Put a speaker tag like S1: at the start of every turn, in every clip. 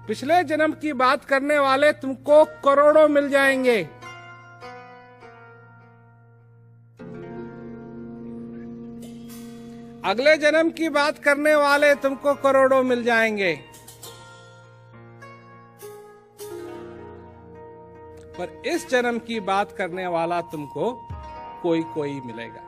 S1: पिछले जन्म की बात करने वाले तुमको करोड़ों मिल जाएंगे। अगले जन्म की बात करने वाले तुमको करोड़ों मिल जाएंगे, पर इस जन्म की बात करने वाला तुमको कोई कोई मिलेगा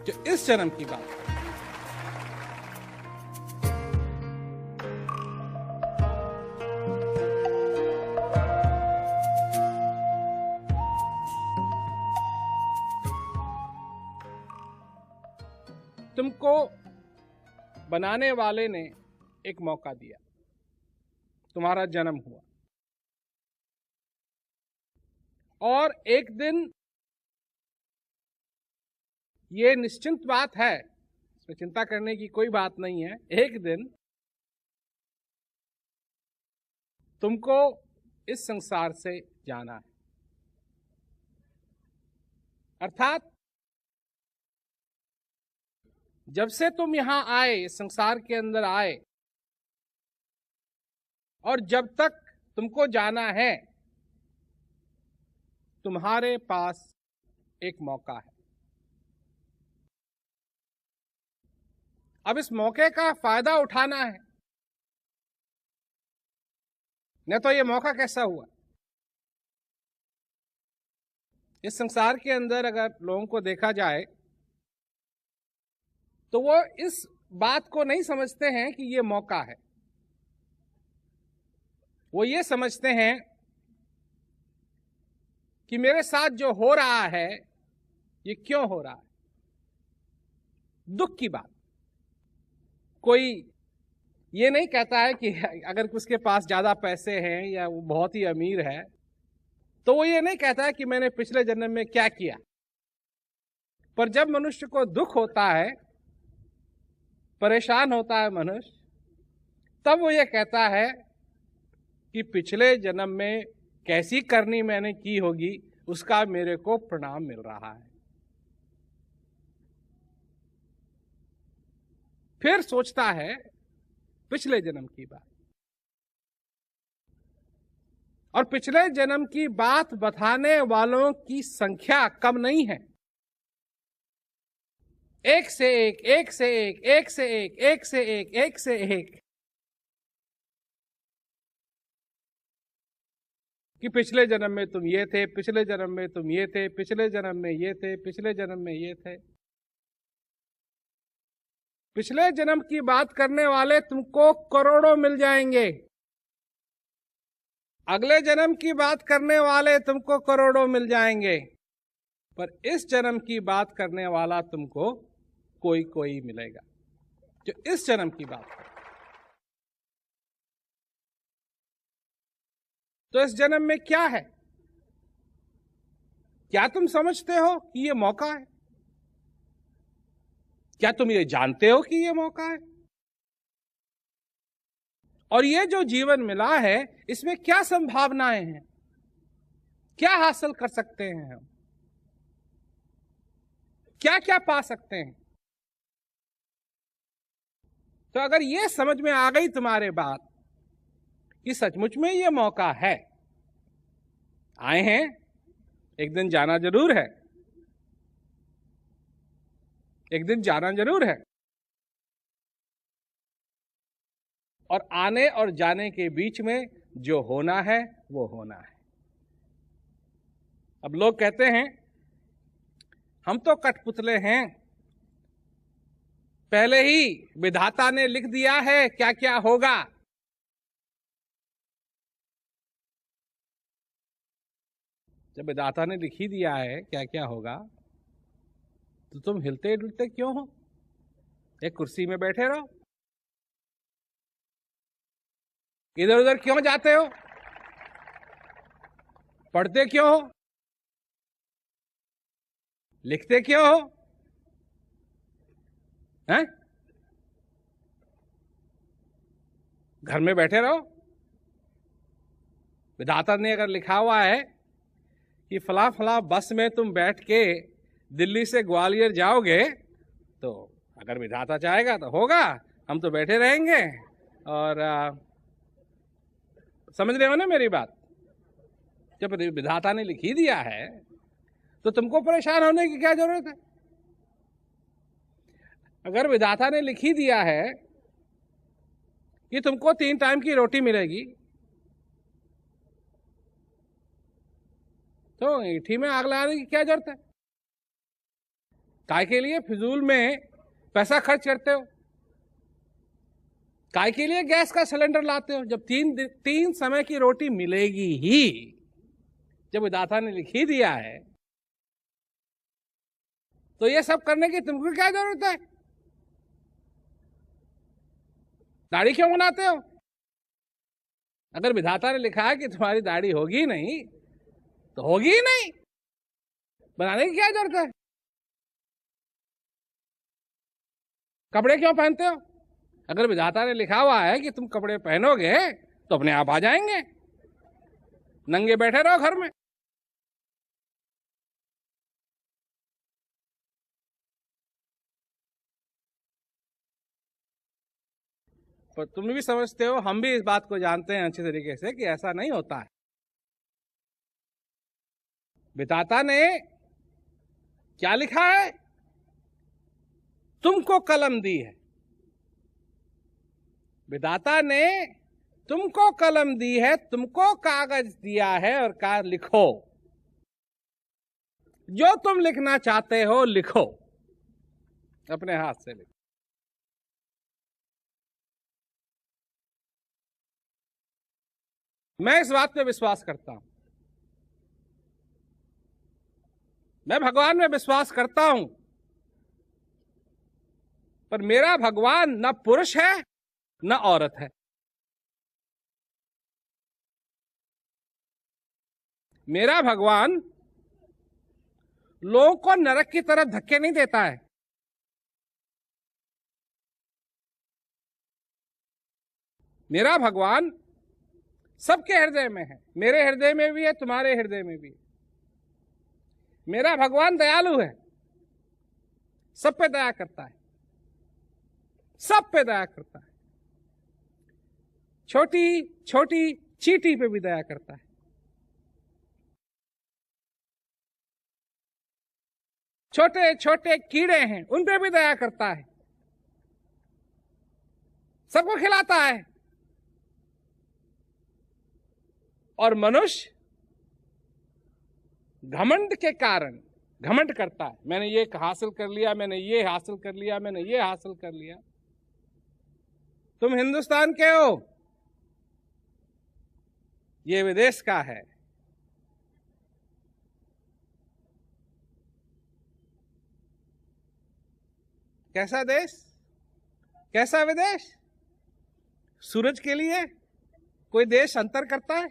S1: जो इस जन्म की बात करे। तुमको बनाने वाले ने एक मौका दिया, तुम्हारा जन्म हुआ, और एक दिन ये निश्चिंत बात है, इसमें चिंता करने की कोई बात नहीं है, एक दिन तुमको इस संसार से जाना है। अर्थात जब से तुम यहां आए, इस संसार के अंदर आए, और जब तक तुमको जाना है, तुम्हारे पास एक मौका है। अब इस मौके का फायदा उठाना है। नहीं तो ये मौका कैसा हुआ? इस संसार के अंदर अगर लोगों को देखा जाए तो वो इस बात को नहीं समझते हैं कि ये मौका है। वो ये समझते हैं कि मेरे साथ जो हो रहा है ये क्यों हो रहा है। दुख की बात। कोई ये नहीं कहता है कि अगर उसके पास ज्यादा पैसे हैं या वो बहुत ही अमीर है तो वो ये नहीं कहता है कि मैंने पिछले जन्म में क्या किया। पर जब मनुष्य को दुख होता है, परेशान होता है मनुष्य, तब वो ये कहता है कि पिछले जन्म में कैसी करनी मैंने की होगी, उसका मेरे को परिणाम मिल रहा है। फिर सोचता है पिछले जन्म की बात, और पिछले जन्म की बात बताने वालों की संख्या कम नहीं है। एक से एक, एक से एक, एक से एक, एक से एक, एक से एक, कि पिछले जन्म में तुम ये थे, पिछले जन्म में तुम ये थे, पिछले जन्म में ये थे, पिछले जन्म में ये थे। पिछले जन्म की बात करने वाले तुमको करोड़ों मिल जाएंगे। अगले जन्म की बात करने वाले तुमको करोड़ों मिल जाएंगे, पर इस जन्म की बात करने वाला तुमको कोई कोई मिलेगा जो इस जन्म की बात करे। तो इस जन्म में क्या है? क्या तुम समझते हो कि ये मौका है? क्या तुम ये जानते हो कि ये मौका है? और ये जो जीवन मिला है, इसमें क्या संभावनाएं हैं? क्या हासिल कर सकते हैं हम? क्या क्या पा सकते हैं? तो अगर ये समझ में आ गई तुम्हारे बात कि सचमुच में ये मौका है, आए हैं, एक दिन जाना जरूर है, एक दिन जाना जरूर है, और आने और जाने के बीच में जो होना है वो होना है। अब लोग कहते हैं हम तो कठपुतले हैं, पहले ही विधाता ने लिख दिया है क्या क्या होगा। जब विधाता ने लिख ही दिया है क्या क्या होगा, तो तुम हिलते डुलते क्यों हो? एक कुर्सी में बैठे रहो, इधर उधर क्यों जाते हो? पढ़ते क्यों हो? लिखते क्यों हो? हैं? घर में बैठे रहो। विधाता ने अगर लिखा हुआ है कि फला फला बस में तुम बैठ के दिल्ली से ग्वालियर जाओगे, तो अगर विधाता चाहेगा तो होगा, हम तो बैठे रहेंगे और समझ रहे हो ना मेरी बात? जब विधाता ने लिख ही दिया है तो तुमको परेशान होने की क्या जरूरत है? अगर विधाता ने लिख ही दिया है कि तुमको 3 टाइम की रोटी मिलेगी, तो ईठी में आग लगाने की क्या जरूरत है? काय के लिए फिजूल में पैसा खर्च करते हो? काय के लिए गैस का सिलेंडर लाते हो जब 3 समय की रोटी मिलेगी ही? जब विधाता ने लिख ही दिया है तो ये सब करने की तुमको क्या जरूरत है? दाढ़ी क्यों बनाते हो? अगर विधाता ने लिखा है कि तुम्हारी दाढ़ी होगी नहीं तो होगी ही नहीं, बनाने की क्या जरूरत है? कपड़े क्यों पहनते हो? अगर विधाता ने लिखा हुआ है कि तुम कपड़े पहनोगे तो अपने आप आ जाएंगे, नंगे बैठे रहो घर में। पर तुम भी समझते हो, हम भी इस बात को जानते हैं अच्छे तरीके से कि ऐसा नहीं होता है। विधाता ने क्या लिखा है? तुमको कलम दी है। विधाता ने तुमको कलम दी है, तुमको कागज दिया है और कहा लिखो, जो तुम लिखना चाहते हो लिखो, अपने हाथ से लिखो। मैं इस बात पे विश्वास करता हूं, मैं भगवान में विश्वास करता हूं, पर मेरा भगवान न पुरुष है न औरत है। मेरा भगवान लोगों को नरक की तरफ धक्के नहीं देता है। मेरा भगवान सबके हृदय में है, मेरे हृदय में भी है, तुम्हारे हृदय में भी है। मेरा भगवान दयालु है, सब पे दया करता है, सब पे दया करता है, छोटी छोटी चींटी पे भी दया करता है। छोटे छोटे कीड़े हैं उन पे भी दया करता है, सबको खिलाता है। और मनुष्य घमंड के कारण घमंड करता है, मैंने ये हासिल कर लिया, मैंने ये हासिल कर लिया, मैंने ये हासिल कर लिया। तुम हिंदुस्तान के हो, ये विदेश का है। कैसा देश, कैसा विदेश? सूरज के लिए कोई देश अंतर करता है?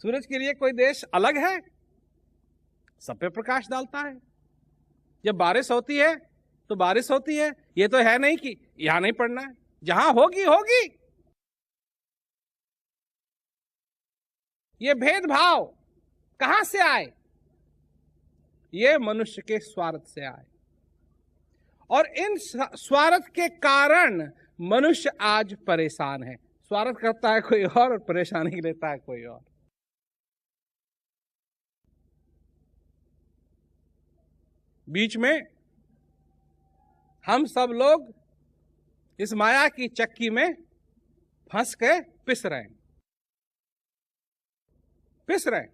S1: सूरज के लिए कोई देश अलग है? सब पे प्रकाश डालता है। जब बारिश होती है तो बारिश होती है, ये तो है नहीं कि यहां नहीं पड़ना है, जहां होगी होगी। ये भेदभाव कहां से आए? ये मनुष्य के स्वार्थ से आए, और इन स्वार्थ के कारण मनुष्य आज परेशान है। स्वार्थ करता है कोई और परेशानी लेता है कोई और। बीच में हम सब लोग इस माया की चक्की में फंस के पिस रहे हैं, पिस रहे हैं।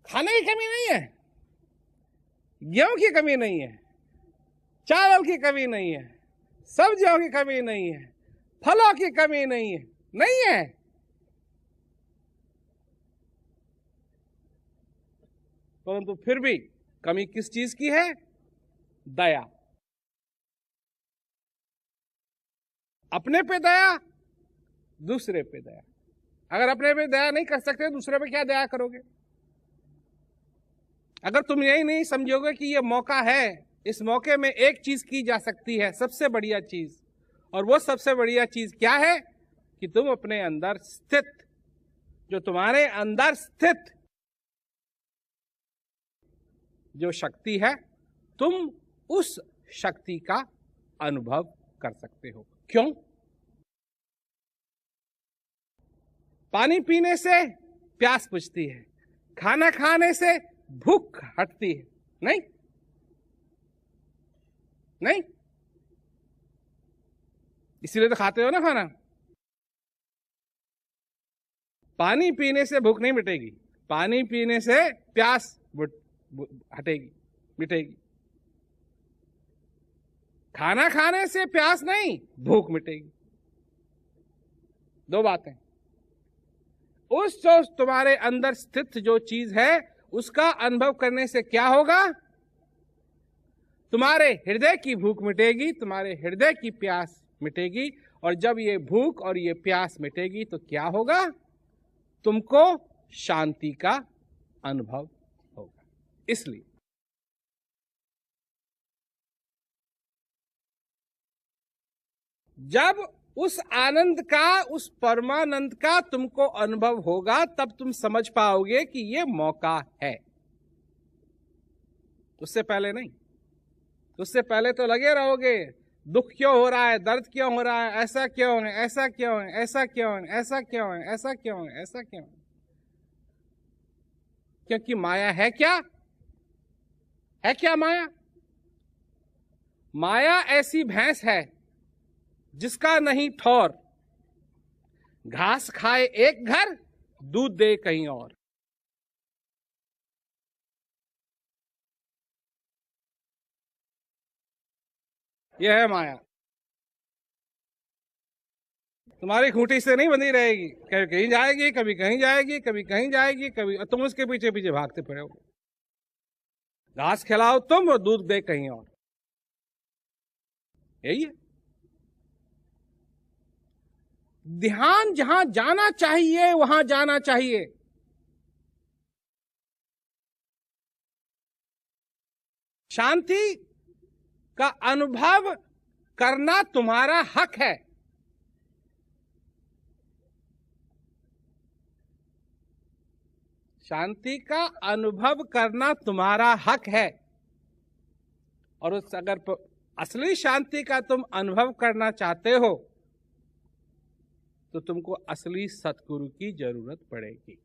S1: खाने की कमी नहीं है, गेहूं की कमी नहीं है, चावल की कमी नहीं है, सब्जियों की कमी नहीं है, फलों की कमी नहीं है, नहीं है। परंतु फिर भी कमी किस चीज की है? दया। अपने पे दया, दूसरे पे दया। अगर अपने पे दया नहीं कर सकते, दूसरे पे क्या दया करोगे? अगर तुम यही नहीं समझोगे कि ये मौका है, इस मौके में एक चीज की जा सकती है, सबसे बढ़िया चीज, और वो सबसे बढ़िया चीज क्या है? कि तुम अपने अंदर स्थित, जो तुम्हारे अंदर स्थित जो शक्ति है, तुम उस शक्ति का अनुभव कर सकते हो। क्यों? पानी पीने से प्यास बुझती है, खाना खाने से भूख हटती है। नहीं नहीं, इसीलिए तो खाते हो ना खाना। पानी पीने से भूख नहीं मिटेगी, पानी पीने से प्यास हटेगी, मिटेगी। खाना खाने से प्यास नहीं, भूख मिटेगी। दो बातें। उस जो तुम्हारे अंदर स्थित जो चीज है उसका अनुभव करने से क्या होगा? तुम्हारे हृदय की भूख मिटेगी, तुम्हारे हृदय की प्यास मिटेगी। और जब ये भूख और ये प्यास मिटेगी तो क्या होगा? तुमको शांति का अनुभव होगा। इसलिए जब उस आनंद का, उस परमानंद का तुमको अनुभव होगा तब तुम समझ पाओगे कि ये मौका है। उससे पहले नहीं। उससे पहले तो लगे रहोगे, दुख क्यों हो रहा है, दर्द क्यों हो रहा है, ऐसा क्यों है, ऐसा क्यों है, ऐसा क्यों है, ऐसा क्यों है, ऐसा क्यों है, ऐसा क्यों है। क्योंकि माया है क्या? है क्या माया? माया ऐसी भैंस है जिसका नहीं ठौर, घास खाए एक घर, दूध दे कहीं और। यह है माया। तुम्हारी खूंटी से नहीं बंधी रहेगी, कभी कहीं जाएगी, कभी कहीं जाएगी, कभी कहीं जाएगी, कभी तुम उसके पीछे पीछे भागते फिरे हो। घास खिलाओ तुम और दूध दे कहीं और। यही है। ध्यान जहां जाना चाहिए वहां जाना चाहिए। शांति का अनुभव करना तुम्हारा हक है। शांति का अनुभव करना तुम्हारा हक है। और उस अगर असली शांति का तुम अनुभव करना चाहते हो तो तुमको असली सतगुरु की जरूरत पड़ेगी।